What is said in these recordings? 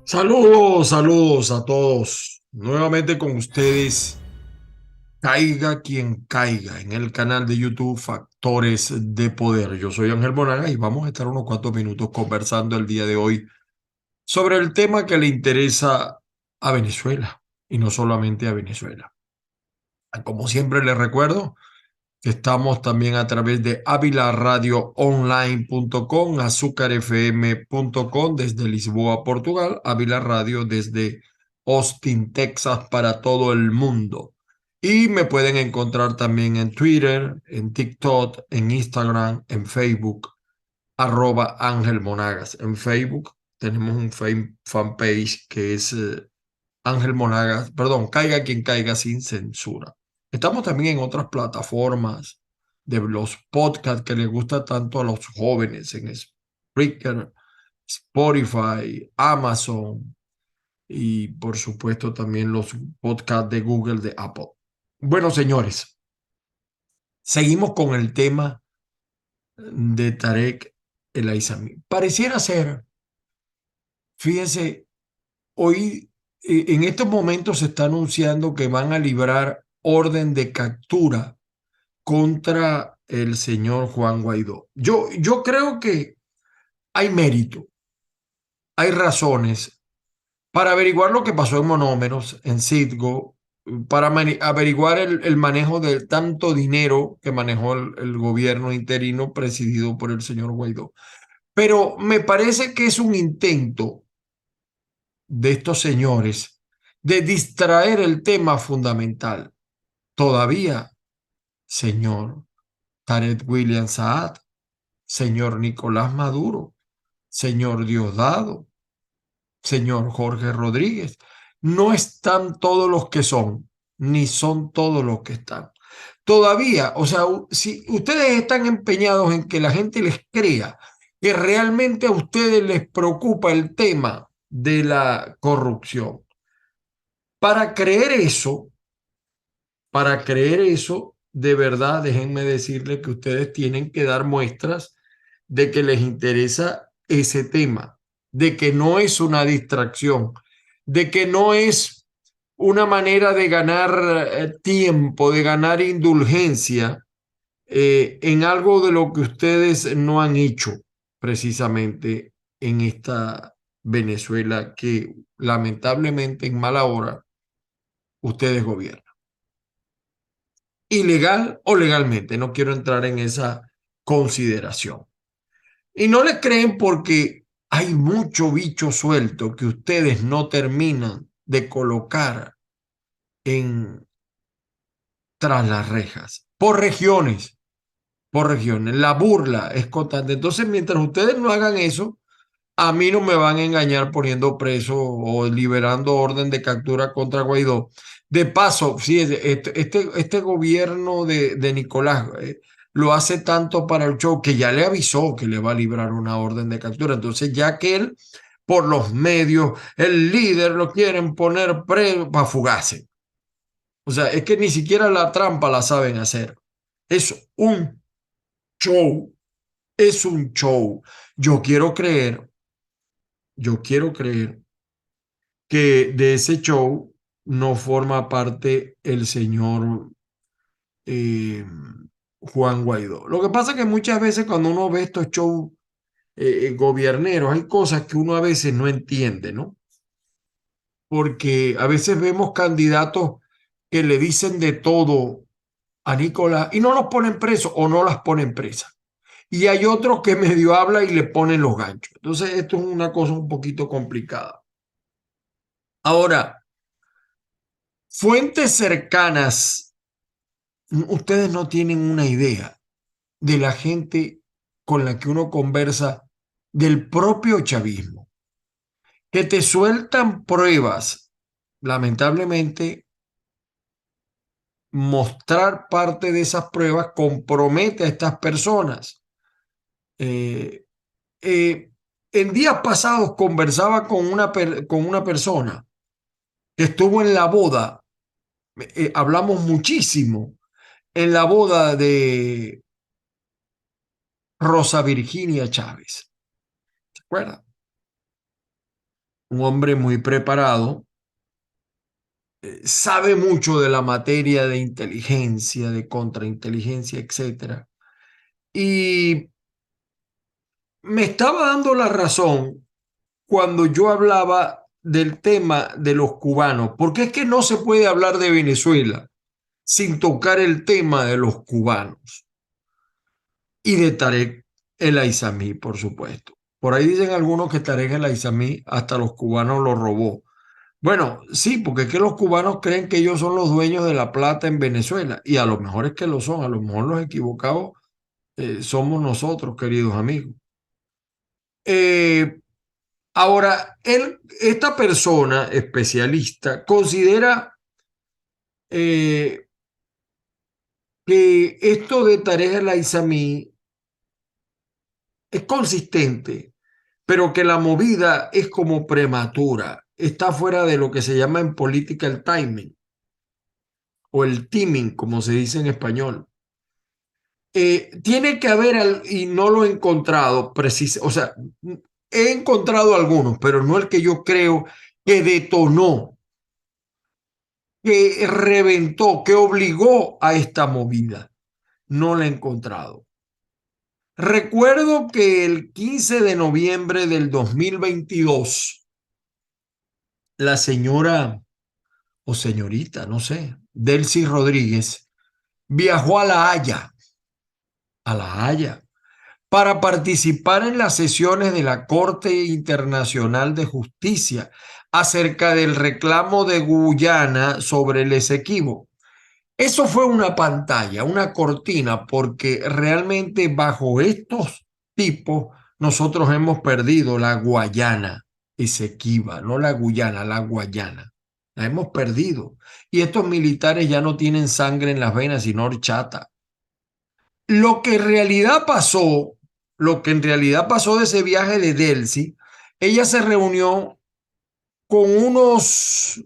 Saludos, saludos a todos. Nuevamente con ustedes, caiga quien caiga en el canal de YouTube Factores de Poder. Yo soy Ángel Monaga y vamos a estar unos cuantos minutos conversando el día de hoy sobre el tema que le interesa a Venezuela y no solamente a Venezuela. Como siempre les recuerdo que estamos también a través de avilaradioonline.com, azúcarfm.com desde Lisboa, Portugal, Avila Radio desde Austin, Texas, para todo el mundo. Y me pueden encontrar también en Twitter, en TikTok, en Instagram, en Facebook, @Ángel Monagas. En Facebook tenemos un fanpage que es Ángel Monagas, perdón, caiga quien caiga sin censura. Estamos también en otras plataformas de los podcasts que les gusta tanto a los jóvenes, en Spreaker, Spotify, Amazon y por supuesto también los podcasts de Google, de Apple. Bueno, señores, seguimos con el tema de Tarek El Aissami. Pareciera ser, fíjense, hoy, en estos momentos se está anunciando que van a librar orden de captura contra el señor Juan Guaidó. Yo creo que hay mérito, hay razones para averiguar lo que pasó en Monómeros, en Citgo, para averiguar el manejo de tanto dinero que manejó el gobierno interino presidido por el señor Guaidó. Pero me parece que es un intento de estos señores de distraer el tema fundamental. Todavía, señor Tarek William Saad, señor Nicolás Maduro, señor Diosdado, señor Jorge Rodríguez, no están todos los que son, ni son todos los que están. Todavía, o sea, si ustedes están empeñados en que la gente les crea que realmente a ustedes les preocupa el tema de la corrupción, para creer eso, de verdad, déjenme decirles que ustedes tienen que dar muestras de que les interesa ese tema, de que no es una distracción, de que no es una manera de ganar tiempo, de ganar indulgencia en algo de lo que ustedes no han hecho precisamente en esta Venezuela que lamentablemente en mala hora ustedes gobiernan. Ilegal o legalmente, no quiero entrar en esa consideración. Y no le creen porque hay mucho bicho suelto que ustedes no terminan de colocar en tras las rejas, por regiones. La burla es constante. Entonces, mientras ustedes no hagan eso, a mí no me van a engañar poniendo preso o liberando orden de captura contra Guaidó. De paso, sí, este gobierno de Nicolás lo hace tanto para el show que ya le avisó que le va a librar una orden de captura. Entonces, ya que él, por los medios, el líder lo quieren poner preso para fugarse. O sea, es que ni siquiera la trampa la saben hacer. Es un show, es un show. Yo quiero creer, yo quiero creer que de ese show no forma parte el señor eh, Juan Guaidó. Lo que pasa es que muchas veces cuando uno ve estos shows gobierneros, hay cosas que uno a veces no entiende, ¿no? Porque a veces vemos candidatos que le dicen de todo a Nicolás y no los ponen presos o no las ponen presas. Y hay otros que medio habla y le ponen los ganchos. Entonces, esto es una cosa un poquito complicada. Ahora, fuentes cercanas, ustedes no tienen una idea de la gente con la que uno conversa del propio chavismo, que te sueltan pruebas. Lamentablemente, mostrar parte de esas pruebas compromete a estas personas. Eh, eh, en días pasados conversaba con una persona que estuvo en la boda, hablamos muchísimo, en la boda de Rosa Virginia Chávez. ¿Se acuerdan? un hombre muy preparado, sabe mucho de la materia de inteligencia, de contrainteligencia, etcétera. Y me estaba dando la razón cuando yo hablaba del tema de los cubanos, porque es que no se puede hablar de Venezuela sin tocar el tema de los cubanos y de Tarek el Aizami, por supuesto. Por ahí dicen algunos que Tarek el Aizami hasta los cubanos lo robó. Bueno, sí, porque es que los cubanos creen que ellos son los dueños de la plata en Venezuela y a lo mejor es que lo son, a lo mejor los equivocados somos nosotros, queridos amigos. Eh, Ahora, esta persona especialista considera eh, que esto de Tarek el Aizami es consistente, pero que la movida es como prematura, está fuera de lo que se llama en política el timing o el timing, como se dice en español. Tiene que haber, y no lo he encontrado, o sea, he encontrado algunos, pero no el que yo creo que detonó, que reventó, que obligó a esta movida. No la he encontrado. Recuerdo que el 15 de noviembre del 2022, la señora o señorita, no sé, Delcy Rodríguez, viajó a La Haya, para participar en las sesiones de la Corte Internacional de Justicia acerca del reclamo de Guyana sobre el Esequibo. Eso fue una pantalla, una cortina, porque realmente bajo estos tipos nosotros hemos perdido la Guayana Esequiba, no la Guyana, la Guayana. La hemos perdido. Y estos militares ya no tienen sangre en las venas, sino horchata. Lo que en realidad pasó, lo que en realidad pasó de ese viaje de Delcy, ella se reunió con unos,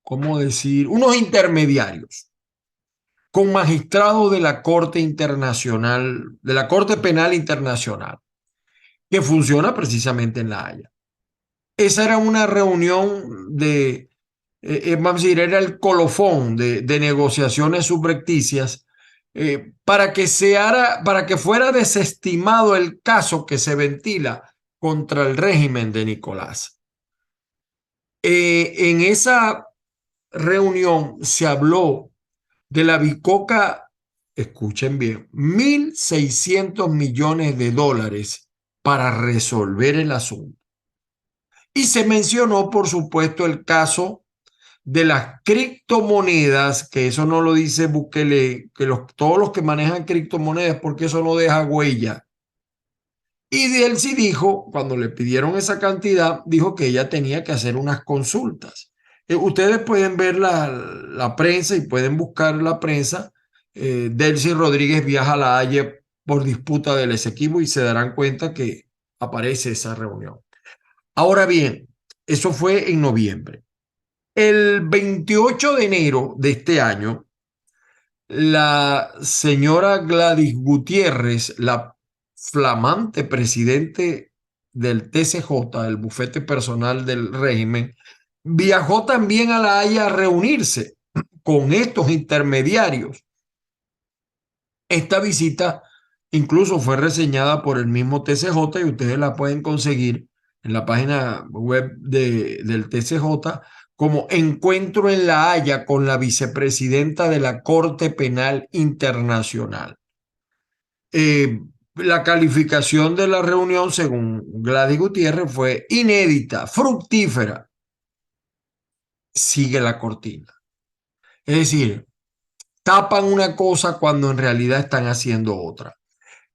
¿cómo decir? Unos intermediarios, con magistrados de la Corte Internacional, de la Corte Penal Internacional, que funciona precisamente en La Haya. Esa era una reunión vamos a decir, era el colofón de negociaciones subrepticias para que fuera desestimado el caso que se ventila contra el régimen de Nicolás. En esa reunión se habló de la bicoca, escuchen bien, 1.600 millones de dólares para resolver el asunto. Y se mencionó, por supuesto, el caso de las criptomonedas, que eso no lo dice Bukele, que todos los que manejan criptomonedas, porque eso no deja huella. Y él sí dijo, cuando le pidieron esa cantidad, dijo que ella tenía que hacer unas consultas. Ustedes pueden ver la prensa y pueden buscar la prensa. Delcy Rodríguez viaja a La Haya por disputa del Esequibo y se darán cuenta que aparece esa reunión. Ahora bien, eso fue en noviembre. El 28 de enero de este año, la señora Gladys Gutiérrez, la flamante presidente del TCJ, el bufete personal del régimen, viajó también a La Haya a reunirse con estos intermediarios. Esta visita incluso fue reseñada por el mismo TCJ y ustedes la pueden conseguir en la página web del TCJ como Encuentro en La Haya con la vicepresidenta de la Corte Penal Internacional. La calificación de la reunión, según Gladys Gutiérrez, fue inédita, fructífera. Sigue la cortina. Es decir, tapan una cosa cuando en realidad están haciendo otra.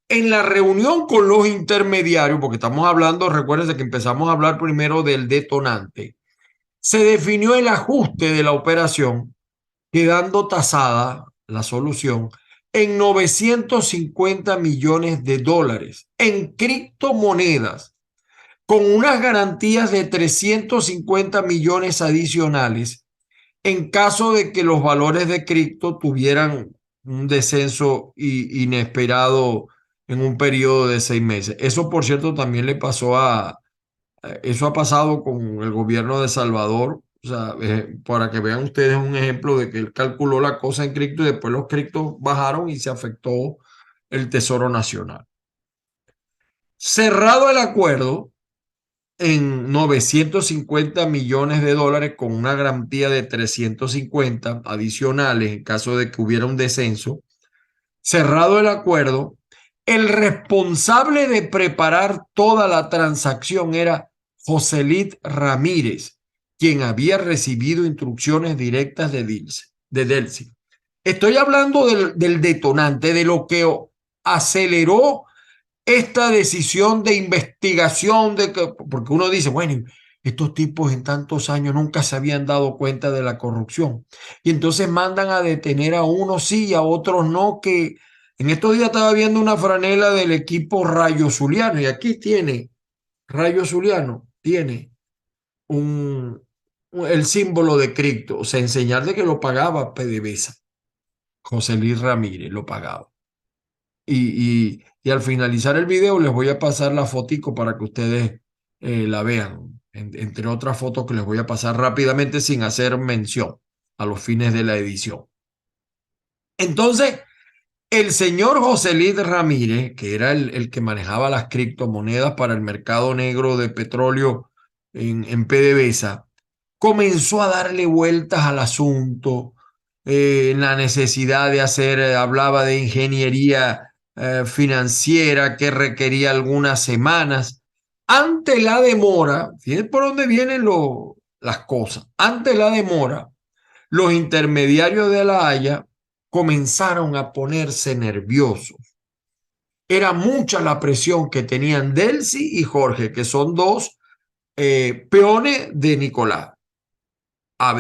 En la reunión con los intermediarios, porque estamos hablando, recuérdense que empezamos a hablar primero del detonante, se definió el ajuste de la operación, quedando tasada la solución en 950 millones de dólares en criptomonedas, con unas garantías de 350 millones adicionales en caso de que los valores de cripto tuvieran un descenso inesperado en un periodo de 6 meses. Eso, por cierto, también le pasó Eso ha pasado con el gobierno de Salvador. O sea, para que vean ustedes un ejemplo de que él calculó la cosa en cripto y después los criptos bajaron y se afectó el Tesoro Nacional. Cerrado el acuerdo en 950 millones de dólares con una garantía de 350 adicionales en caso de que hubiera un descenso, cerrado el acuerdo, el responsable de preparar toda la transacción era Joselit Ramírez, quien había recibido instrucciones directas de Delcy. Estoy hablando del detonante, de lo que aceleró esta decisión de investigación, porque uno dice, bueno, estos tipos en tantos años nunca se habían dado cuenta de la corrupción. Y entonces mandan a detener a unos sí y a otros no, que en estos días estaba viendo una franela del equipo Rayo Zuliano, y aquí tiene, Rayo Zuliano, tiene el símbolo de cripto, o sea, en señal de que lo pagaba PDVSA. José Luis Ramírez lo pagaba. Y al finalizar el video les voy a pasar la fotico para que ustedes la vean, entre otras fotos que les voy a pasar rápidamente sin hacer mención a los fines de la edición. Entonces, el señor José Luis Ramírez, que era el que manejaba las criptomonedas para el mercado negro de petróleo en PDVSA, comenzó a darle vueltas al asunto, la necesidad de hacer, hablaba de ingeniería financiera que requería algunas semanas. Ante la demora, fíjense por dónde vienen las cosas, ante la demora, los intermediarios de La Haya comenzaron a ponerse nerviosos. Era mucha la presión que tenían Delcy y Jorge, que son dos peones de Nicolás.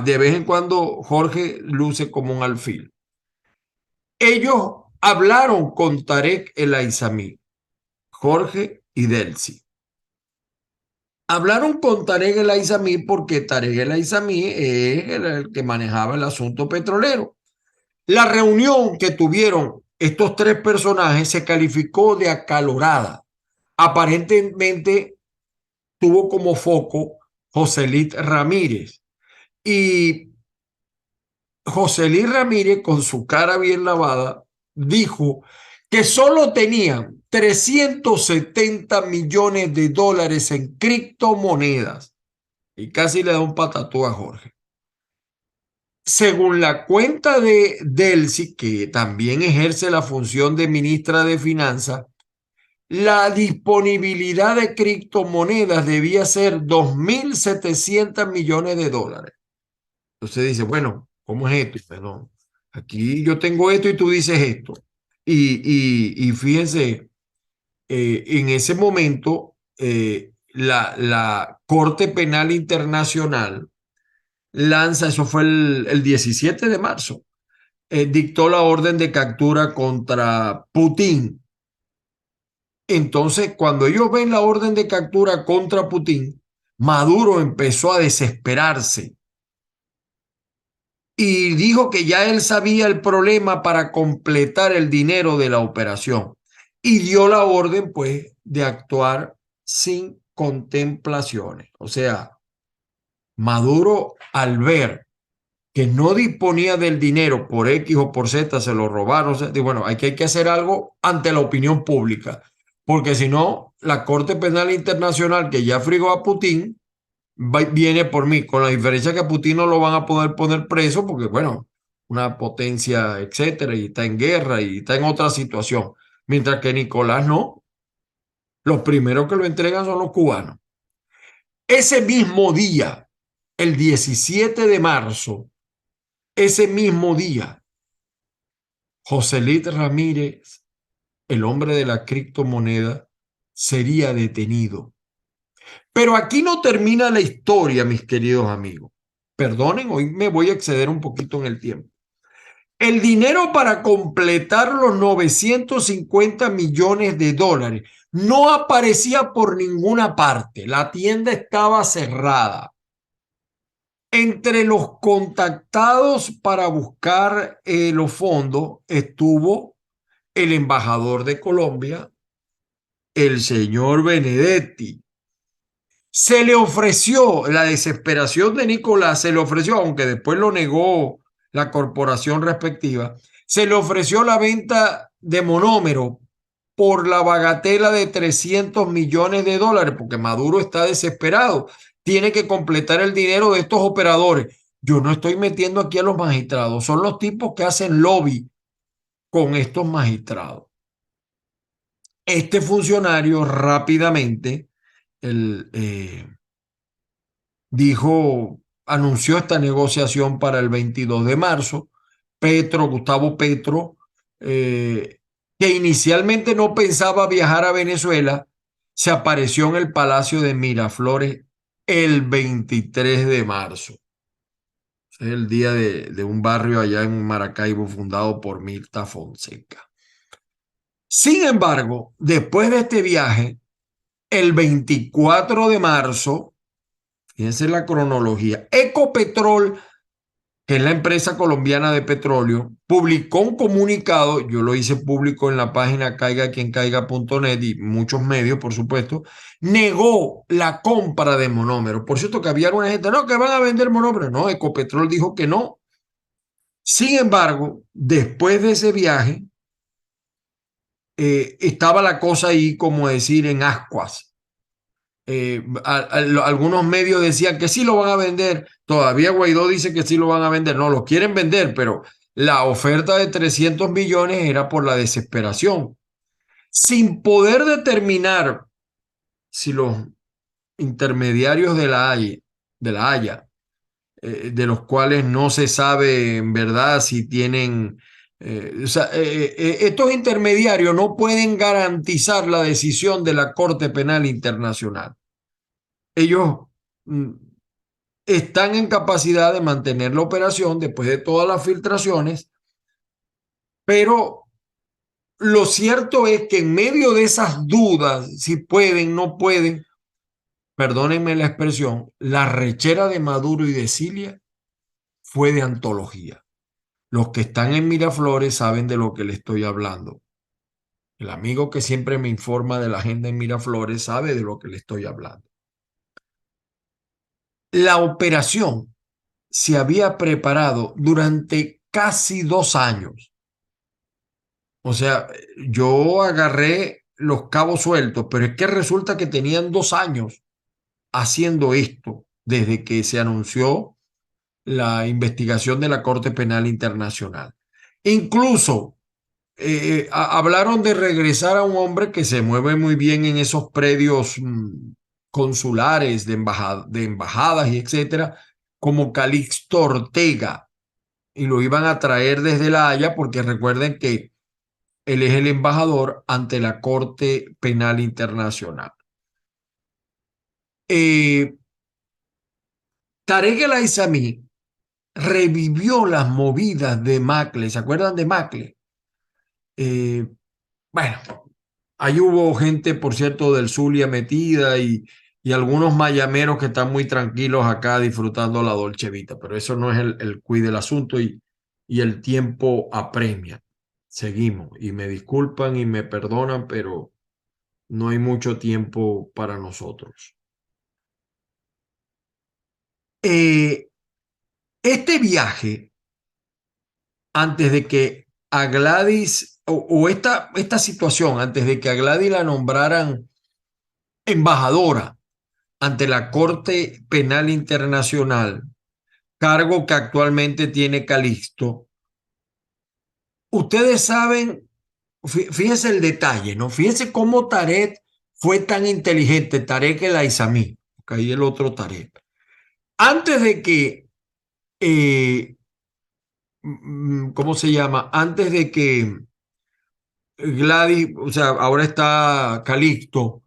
De vez en cuando Jorge luce como un alfil. Ellos hablaron con Tarek El Aizami, Jorge y Delcy. Hablaron con Tarek El Aizami porque Tarek El Aizami es el que manejaba el asunto petrolero. La reunión que tuvieron estos tres personajes se calificó de acalorada. Aparentemente tuvo como foco Joselit Ramírez. Y Joselín Ramírez, con su cara bien lavada, dijo que solo tenían 370 millones de dólares en criptomonedas. Y casi le da un patatú a Jorge. Según la cuenta de Delcy, que también ejerce la función de ministra de Finanzas, la disponibilidad de criptomonedas debía ser 2.700 millones de dólares. Entonces dice, bueno, ¿cómo es esto? Perdón. Aquí yo tengo esto y tú dices esto. Y fíjense, en ese momento, la Corte Penal Internacional lanza, eso fue el 17 de marzo, dictó la orden de captura contra Putin. Entonces, cuando ellos ven la orden de captura contra Putin, Maduro empezó a desesperarse y dijo que ya él sabía el problema para completar el dinero de la operación y dio la orden pues de actuar sin contemplaciones. O sea, Maduro al ver que no disponía del dinero por X o por Z, se lo robaron, o sea, bueno, hay que hacer algo ante la opinión pública, porque si no, la Corte Penal Internacional que ya frigó a Putin viene por mí, con la diferencia que a Putin no lo van a poder poner preso porque, bueno, una potencia, etcétera, y está en guerra y está en otra situación. Mientras que Nicolás no, los primeros que lo entregan son los cubanos. Ese mismo día, el 17 de marzo, ese mismo día, Joselit Ramírez, el hombre de la criptomoneda, sería detenido. Pero aquí no termina la historia, mis queridos amigos. Perdonen, hoy me voy a exceder un poquito en el tiempo. El dinero para completar los 950 millones de dólares no aparecía por ninguna parte. La tienda estaba cerrada. Entre los contactados para buscar los fondos estuvo el embajador de Colombia, el señor Benedetti. Se le ofreció, la desesperación de Nicolás se le ofreció, aunque después lo negó la corporación respectiva, se le ofreció la venta de monómero por la bagatela de 300 millones de dólares, porque Maduro está desesperado, tiene que completar el dinero de estos operadores. Yo no estoy metiendo aquí a los magistrados, son los tipos que hacen lobby con estos magistrados. Este funcionario rápidamente el, anunció esta negociación para el 22 de marzo. Gustavo Petro, que inicialmente no pensaba viajar a Venezuela, se apareció en el Palacio de Miraflores el 23 de marzo. Es el día de un barrio allá en Maracaibo fundado por Mirta Fonseca. Sin embargo, después de este viaje, el 24 de marzo, fíjense la cronología, Ecopetrol, que es la empresa colombiana de petróleo, publicó un comunicado, yo lo hice público en la página caigaquiencaiga.net y muchos medios, por supuesto, negó la compra de monómeros. Por cierto, que había alguna gente, no, que van a vender monómeros. No, Ecopetrol dijo que no. Sin embargo, después de ese viaje, estaba la cosa ahí, como decir, en ascuas. Algunos medios decían que sí lo van a vender. Todavía Guaidó dice que sí lo van a vender. No, lo quieren vender, pero la oferta de 300 millones era por la desesperación. Sin poder determinar si los intermediarios de la Haya, de los cuales no se sabe en verdad si tienen... o sea, estos intermediarios no pueden garantizar la decisión de la Corte Penal Internacional. Ellos están en capacidad de mantener la operación después de todas las filtraciones, pero lo cierto es que en medio de esas dudas, si pueden, no pueden, perdónenme la expresión, la rechera de Maduro y de Cilia fue de antología. Los que están en Miraflores saben de lo que le estoy hablando. El amigo que siempre me informa de la agenda en Miraflores sabe de lo que le estoy hablando. La operación se había preparado durante casi 2 años. O sea, yo agarré los cabos sueltos, pero es que resulta que tenían 2 años haciendo esto desde que se anunció la investigación de la Corte Penal Internacional. Incluso hablaron de regresar a un hombre que se mueve muy bien en esos predios consulares de embajadas y etcétera, como Calixto Ortega, y lo iban a traer desde La Haya porque recuerden que él es el embajador ante la Corte Penal Internacional. Eh, Tarek El Aissami revivió las movidas de Macle. ¿Se acuerdan de Macle? Eh, bueno, ahí hubo gente, por cierto, del Zulia metida y algunos mayameros que están muy tranquilos acá disfrutando la Dolce Vita, pero eso no es el quid del asunto y el tiempo apremia. Seguimos y me disculpan y me perdonan, pero no hay mucho tiempo para nosotros. Eh, este viaje, antes de que a Gladys, o esta situación, antes de que a Gladys la nombraran embajadora ante la Corte Penal Internacional, cargo que actualmente tiene Calixto, ustedes saben, fíjense el detalle, ¿no? Fíjense cómo Tarek fue tan inteligente, Tarek El Aissami, porque ahí el otro Tarek. Antes de que ¿cómo se llama? Antes de que Gladys, o sea, ahora está Calixto,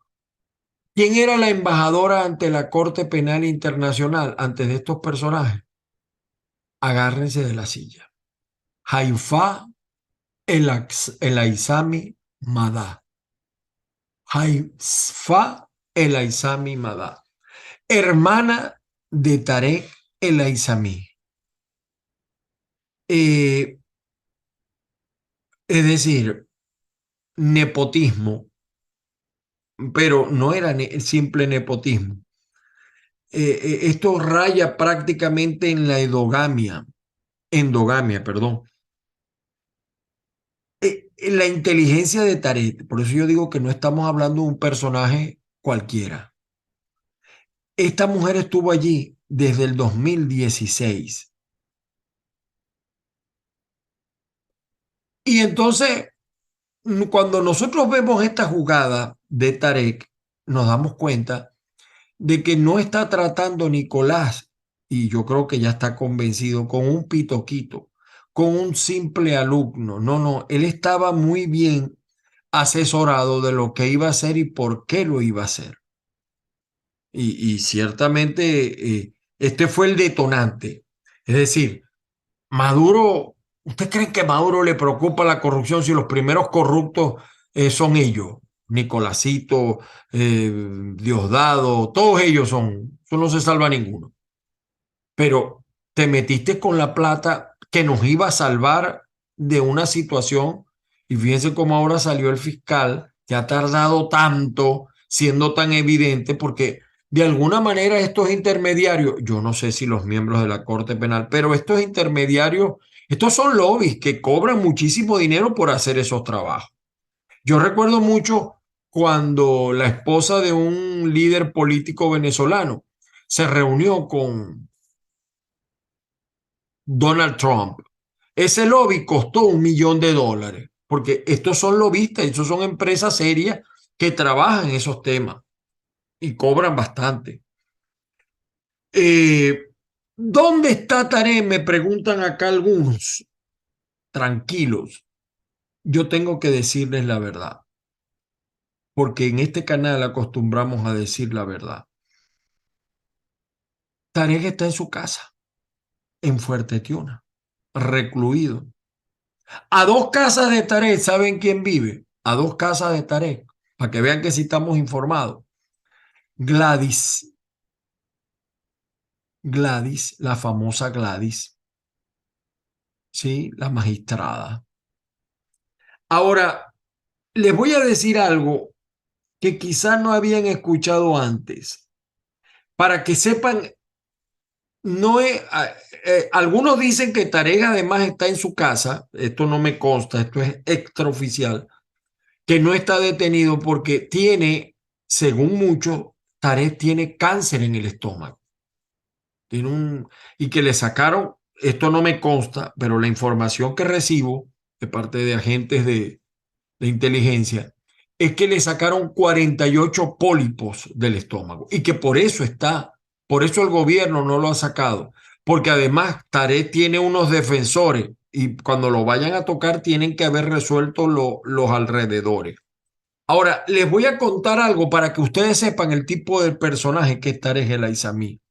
¿quién era la embajadora ante la Corte Penal Internacional antes de estos personajes? Agárrense de la silla. Haifa El Aissami Madá. Haifa El Aissami Madá. Hermana de Tarek El Aissami. Eh, es decir, nepotismo, pero no era simple nepotismo. esto raya prácticamente en la endogamia, perdón. La inteligencia de Tarek, por eso yo digo que no estamos hablando de un personaje cualquiera. Esta mujer estuvo allí desde el 2016. Y entonces, cuando nosotros vemos esta jugada de Tarek, nos damos cuenta de que no está tratando Nicolás, y yo creo que ya está convencido, con un pitoquito, con un simple alumno. No, no, él estaba muy bien asesorado de lo que iba a hacer y por qué lo iba a hacer. Y ciertamente este fue el detonante. Es decir, Maduro, ¿usted cree que a Maduro le preocupa la corrupción si los primeros corruptos son ellos? Nicolásito, Diosdado, todos ellos son, eso no se salva ninguno. Pero te metiste con la plata que nos iba a salvar de una situación y fíjense cómo ahora salió el fiscal que ha tardado tanto siendo tan evidente porque de alguna manera estos intermediarios, yo no sé si los miembros de la Corte Penal, pero estos intermediarios, estos son lobbies que cobran muchísimo dinero por hacer esos trabajos. Yo recuerdo mucho cuando la esposa de un líder político venezolano se reunió con Donald Trump. Ese lobby costó $1 millón, porque estos son lobistas, estos son empresas serias que trabajan en esos temas y cobran bastante. Eh, ¿Dónde está Tarek? Me preguntan acá algunos. Tranquilos, yo tengo que decirles la verdad, porque en este canal acostumbramos a decir la verdad. Tarek está en su casa, en Fuerte Tiuna, recluido. A dos casas de Tarek, ¿saben quién vive? A dos casas de Tarek, para que vean que sí estamos informados. Gladys, Gladys, la famosa Gladys, ¿sí? La magistrada. Ahora, les voy a decir algo que quizás no habían escuchado antes, para que sepan, no es, algunos dicen que Tarek además está en su casa, esto no me consta, esto es extraoficial, que no está detenido porque tiene, según muchos, Tarek tiene cáncer en el estómago. Tiene y que le sacaron, esto no me consta, pero la información que recibo de parte de agentes de inteligencia es que le sacaron 48 pólipos del estómago y que por eso el gobierno no lo ha sacado, porque además Tarek tiene unos defensores y cuando lo vayan a tocar tienen que haber resuelto los alrededores. Ahora, les voy a contar algo para que ustedes sepan el tipo de personaje que es Tarek El Aizami.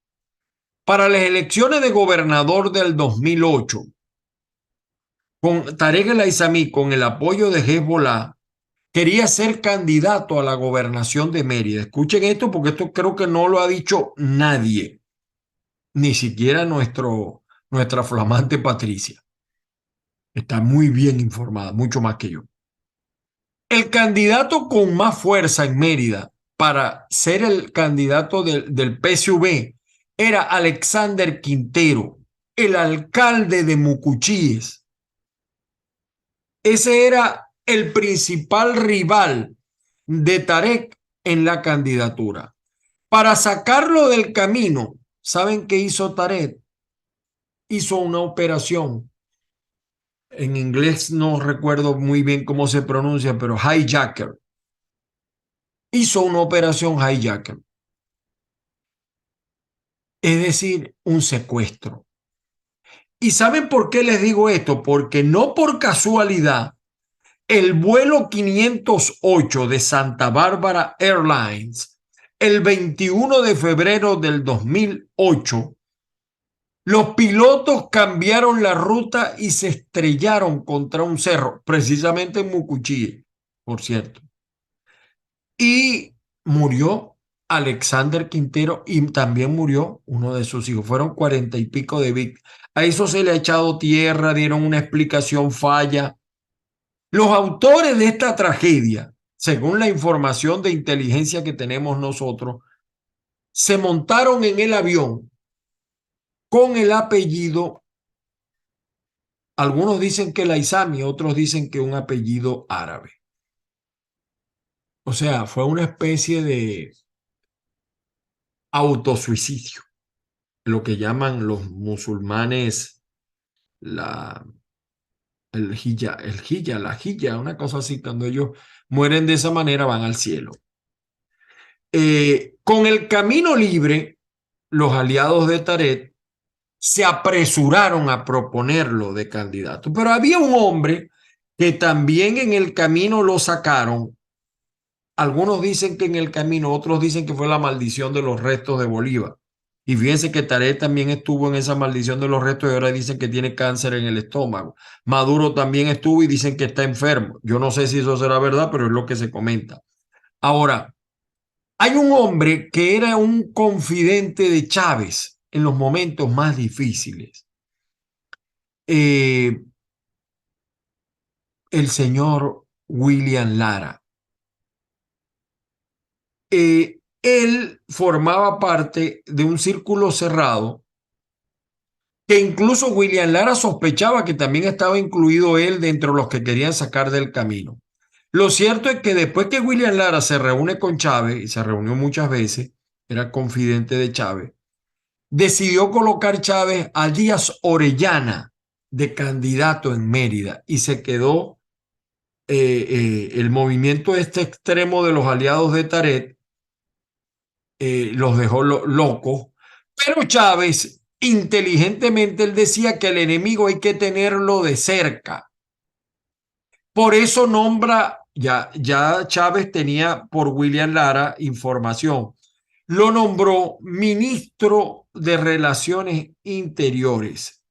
Para las elecciones de gobernador del 2008, con Tarek El Aizami, con el apoyo de Hezbollah, quería ser candidato a la gobernación de Mérida. Escuchen esto porque esto creo que no lo ha dicho nadie, ni siquiera nuestra flamante Patricia. Está muy bien informada, mucho más que yo. El candidato con más fuerza en Mérida para ser el candidato del PSV era Alexander Quintero, el alcalde de Mucuchíes. Ese era el principal rival de Tarek en la candidatura. Para sacarlo del camino, ¿saben qué hizo Tarek? Hizo una operación. En inglés no recuerdo muy bien cómo se pronuncia, pero hijacker. Hizo una operación hijacker. Es decir, un secuestro. ¿Y saben por qué les digo esto? Porque no por casualidad el vuelo 508 de Santa Bárbara Airlines el 21 de febrero del 2008, los pilotos cambiaron la ruta y se estrellaron contra un cerro, precisamente en Mucuchíe, por cierto. Y murió Alexander Quintero y también murió uno de sus hijos. Fueron 40 y pico de víctimas. A eso se le ha echado tierra, dieron una explicación falla. Los autores de esta tragedia, según la información de inteligencia que tenemos nosotros, se montaron en el avión con el apellido, algunos dicen que Laizami, otros dicen que un apellido árabe. O sea, fue una especie de autosuicidio, lo que llaman los musulmanes la, la hija, una cosa así, cuando ellos mueren de esa manera van al cielo. Con el camino libre, los aliados de Tarek se apresuraron a proponerlo de candidato, pero había un hombre que también en el camino lo sacaron. Algunos dicen que en el camino, otros dicen que fue la maldición de los restos de Bolívar. Y fíjense que Tarek también estuvo en esa maldición de los restos y ahora dicen que tiene cáncer en el estómago. Maduro también estuvo y dicen que está enfermo. Yo no sé si eso será verdad, pero es lo que se comenta. Ahora, hay un hombre que era un confidente de Chávez en los momentos más difíciles. Eh, el señor William Lara. Él formaba parte de un círculo cerrado que incluso William Lara sospechaba que también estaba incluido él dentro de los que querían sacar del camino. Lo cierto es que después que William Lara se reúne con Chávez, y se reunió muchas veces, era confidente de Chávez, decidió colocar Chávez a Díaz Orellana de candidato en Mérida y se quedó el movimiento este extremo de los aliados de Tarek, los dejó locos, pero Chávez, inteligentemente, él decía que el enemigo hay que tenerlo de cerca. Por eso nombra, ya Chávez tenía por William Lara información, lo nombró ministro de Relaciones Interiores.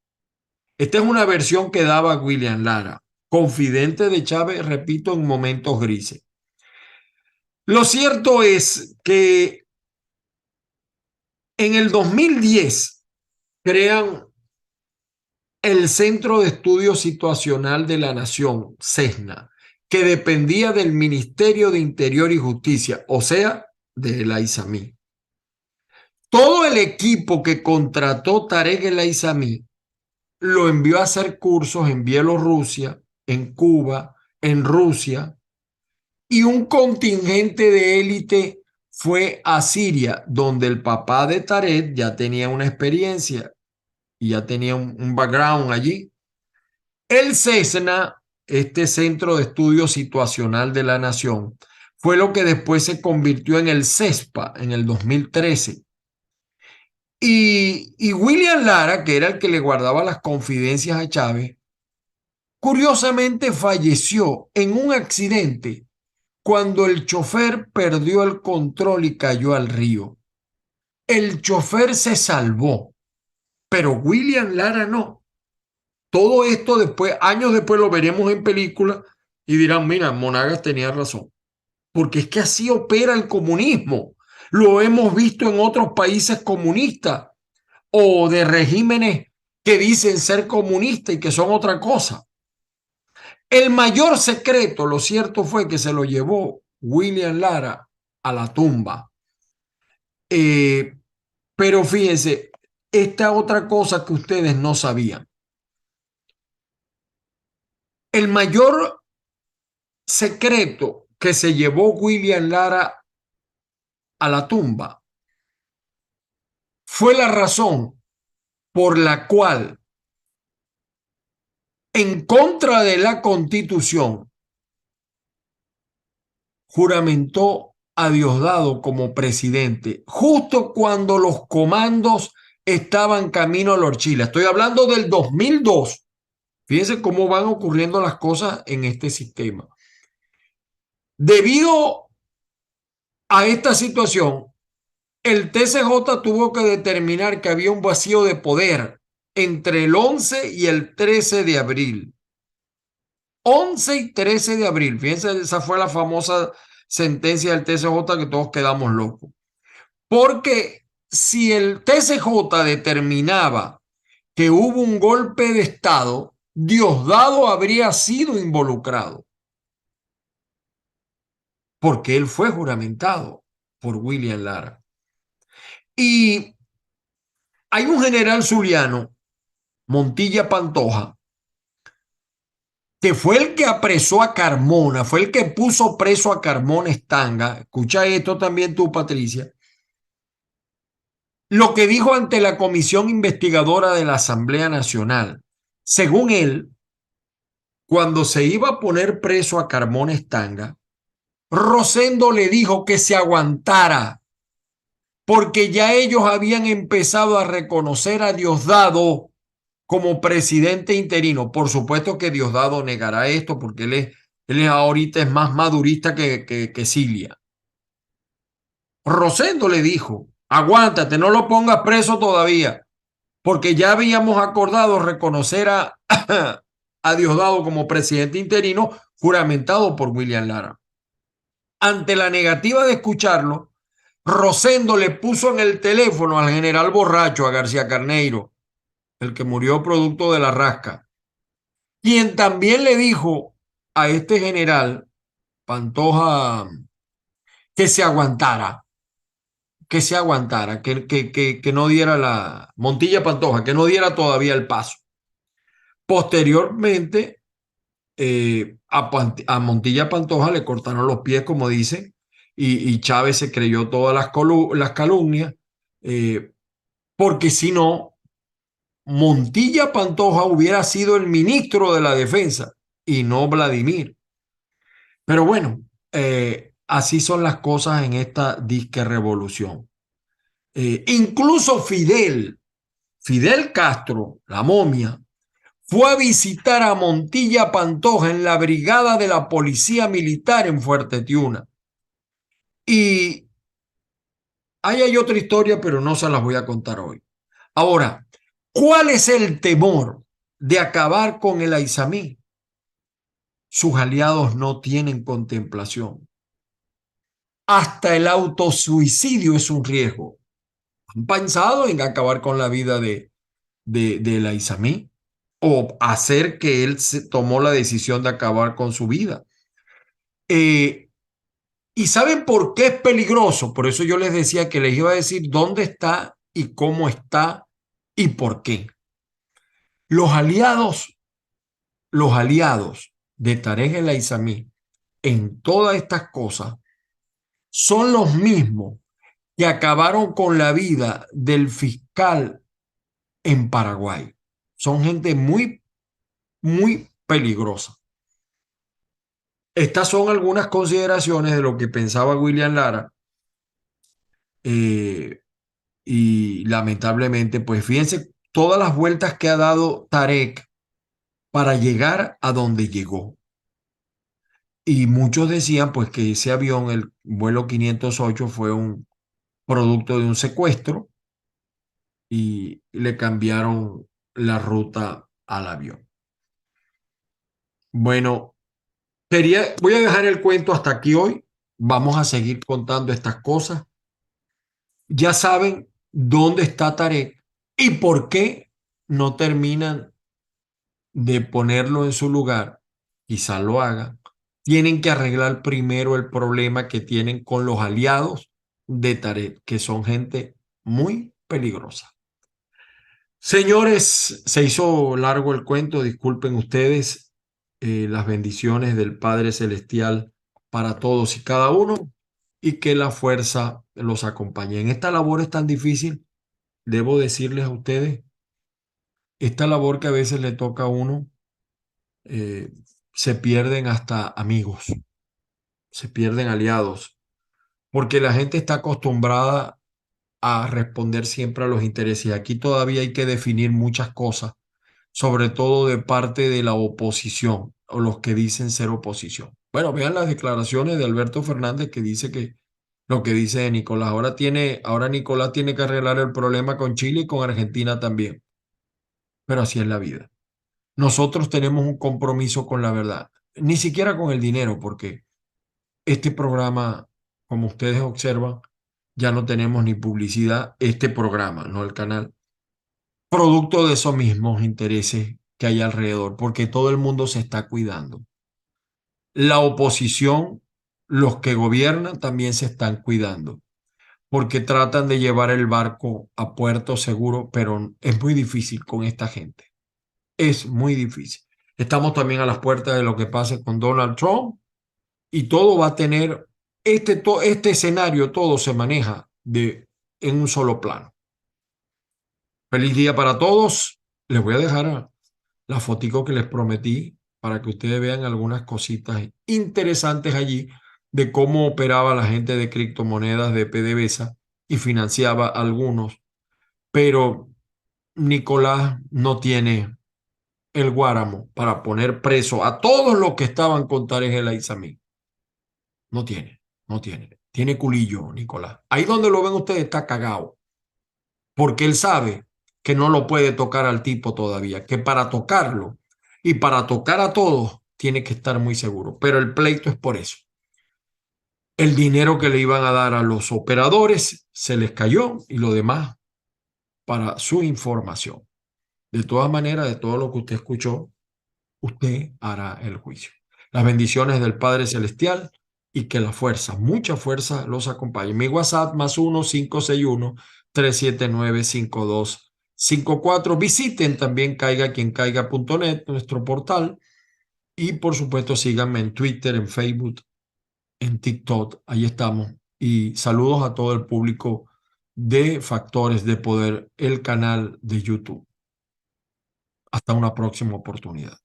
Esta es una versión que daba William Lara, confidente de Chávez, repito, en momentos grises. Lo cierto es que en el 2010 crean el Centro de Estudio Situacional de la Nación, CESNA, que dependía del Ministerio de Interior y Justicia, o sea, de El Aizamí. Todo el equipo que contrató Tarek El Aizamí lo envió a hacer cursos en Bielorrusia, en Cuba, en Rusia, y un contingente de élite fue a Siria, donde el papá de Tarek ya tenía una experiencia y ya tenía un background allí. El CESNA, este Centro de Estudio Situacional de la Nación, fue lo que después se convirtió en el CESPA en el 2013. Y William Lara, que era el que le guardaba las confidencias a Chávez, curiosamente falleció en un accidente cuando el chofer perdió el control y cayó al río. El chofer se salvó, pero William Lara no. Todo esto después, años después lo veremos en película y dirán, mira, Monagas tenía razón, porque es que así opera el comunismo. Lo hemos visto en otros países comunistas o de regímenes que dicen ser comunistas y que son otra cosa. El mayor secreto, lo cierto fue que se lo llevó William Lara a la tumba. Eh, pero fíjense, esta otra cosa que ustedes no sabían. El mayor secreto que se llevó William Lara a la tumba fue la razón por la cual, en contra de la Constitución, juramentó a Diosdado como presidente, justo cuando los comandos estaban camino a Lorchila. Estoy hablando del 2002. Fíjense cómo van ocurriendo las cosas en este sistema. Debido a esta situación, el TCJ tuvo que determinar que había un vacío de poder entre el 11 y el 13 de abril. 11 y 13 de abril. Fíjense, esa fue la famosa sentencia del TCJ que todos quedamos locos. Porque si el TCJ determinaba que hubo un golpe de Estado, Diosdado habría sido involucrado. Porque él fue juramentado por William Lara. Y hay un general zuliano, Montilla Pantoja, que fue el que apresó a Carmona, fue el que puso preso a Carmona Estanga. Escucha esto también tú, Patricia. Lo que dijo ante la comisión investigadora de la Asamblea Nacional. Según él, cuando se iba a poner preso a Carmona Estanga, Rosendo le dijo que se aguantara, porque ya ellos habían empezado a reconocer a Diosdado como presidente interino. Por supuesto que Diosdado negará esto, porque él ahorita es más madurista que Cilia. Rosendo le dijo, aguántate, no lo pongas preso todavía, porque ya habíamos acordado reconocer a Diosdado como presidente interino juramentado por William Lara. Ante la negativa de escucharlo, Rosendo le puso en el teléfono al general borracho, a García Carneiro, el que murió producto de la rasca, quien también le dijo a este general Pantoja que se aguantara, que no diera la Montilla Pantoja, que no diera todavía el paso. Posteriormente, a Montilla Pantoja le cortaron los pies, como dice, y Chávez se creyó todas las calumnias, eh, porque si no, Montilla Pantoja hubiera sido el ministro de la defensa y no Vladimir. Pero bueno, así son las cosas en esta disque revolución. Incluso Fidel Castro, la momia, fue a visitar a Montilla Pantoja en la brigada de la Policía Militar en Fuerte Tiuna. Y ahí hay otra historia, pero no se las voy a contar hoy. Ahora, ¿cuál es el temor de acabar con el Aizamí? Sus aliados no tienen contemplación. Hasta el autosuicidio es un riesgo. ¿Han pensado en acabar con la vida del Aizamí? O hacer que él se tomó la decisión de acabar con su vida. ¿Y saben por qué es peligroso? Por eso yo les decía que les iba a decir dónde está y cómo está y por qué. Los aliados, los aliados de Tarek El Aizamí en todas estas cosas son los mismos que acabaron con la vida del fiscal en Paraguay. Son gente muy, muy peligrosa. Estas son algunas consideraciones de lo que pensaba William Lara, eh, y lamentablemente, pues fíjense todas las vueltas que ha dado Tarek para llegar a donde llegó. Y muchos decían pues que ese avión, el vuelo 508, fue un producto de un secuestro y le cambiaron la ruta al avión. Bueno, voy a dejar el cuento hasta aquí hoy. Vamos a seguir contando estas cosas. Ya saben dónde está Tarek y por qué no terminan de ponerlo en su lugar. Quizá lo hagan. Tienen que arreglar primero el problema que tienen con los aliados de Tarek, que son gente muy peligrosa. Señores, se hizo largo el cuento, disculpen ustedes. Las bendiciones del Padre Celestial para todos y cada uno, y que la fuerza los acompañe. En esta labor es tan difícil, debo decirles a ustedes, esta labor que a veces le toca a uno, eh, se pierden hasta amigos, se pierden aliados, porque la gente está acostumbrada a responder siempre a los intereses. Y aquí todavía hay que definir muchas cosas, sobre todo de parte de la oposición o los que dicen ser oposición. Bueno, vean las declaraciones de Alberto Fernández, que dice que lo que dice de Nicolás. Ahora Nicolás tiene que arreglar el problema con Chile y con Argentina también. Pero así es la vida. Nosotros tenemos un compromiso con la verdad, ni siquiera con el dinero, porque este programa, como ustedes observan, ya no tenemos ni publicidad, este programa, no el canal, producto de esos mismos intereses que hay alrededor, porque todo el mundo se está cuidando. La oposición, los que gobiernan también se están cuidando, porque tratan de llevar el barco a puerto seguro, pero es muy difícil con esta gente. Es muy difícil. Estamos también a las puertas de lo que pase con Donald Trump y todo va a tener, este escenario, todo se maneja en un solo plano. Feliz día para todos. Les voy a dejar la fotico que les prometí para que ustedes vean algunas cositas interesantes allí de cómo operaba la gente de criptomonedas de PDVSA y financiaba a algunos, pero Nicolás no tiene el Guáramo para poner preso a todos los que estaban con Tarek El Aizami. No tiene, no tiene. Tiene culillo, Nicolás. Ahí donde lo ven ustedes está cagado, porque él sabe que no lo puede tocar al tipo todavía, que para tocarlo y para tocar a todos tiene que estar muy seguro. Pero el pleito es por eso. El dinero que le iban a dar a los operadores se les cayó y lo demás para su información. De todas maneras, de todo lo que usted escuchó, usted hará el juicio. Las bendiciones del Padre Celestial y que la fuerza, mucha fuerza, los acompañe. Mi WhatsApp +1 561 379 5254. Visiten también caigaquiencaiga.net, nuestro portal. Y por supuesto, síganme en Twitter, en Facebook, en TikTok. Ahí estamos. Y saludos a todo el público de Factores de Poder, el canal de YouTube. Hasta una próxima oportunidad.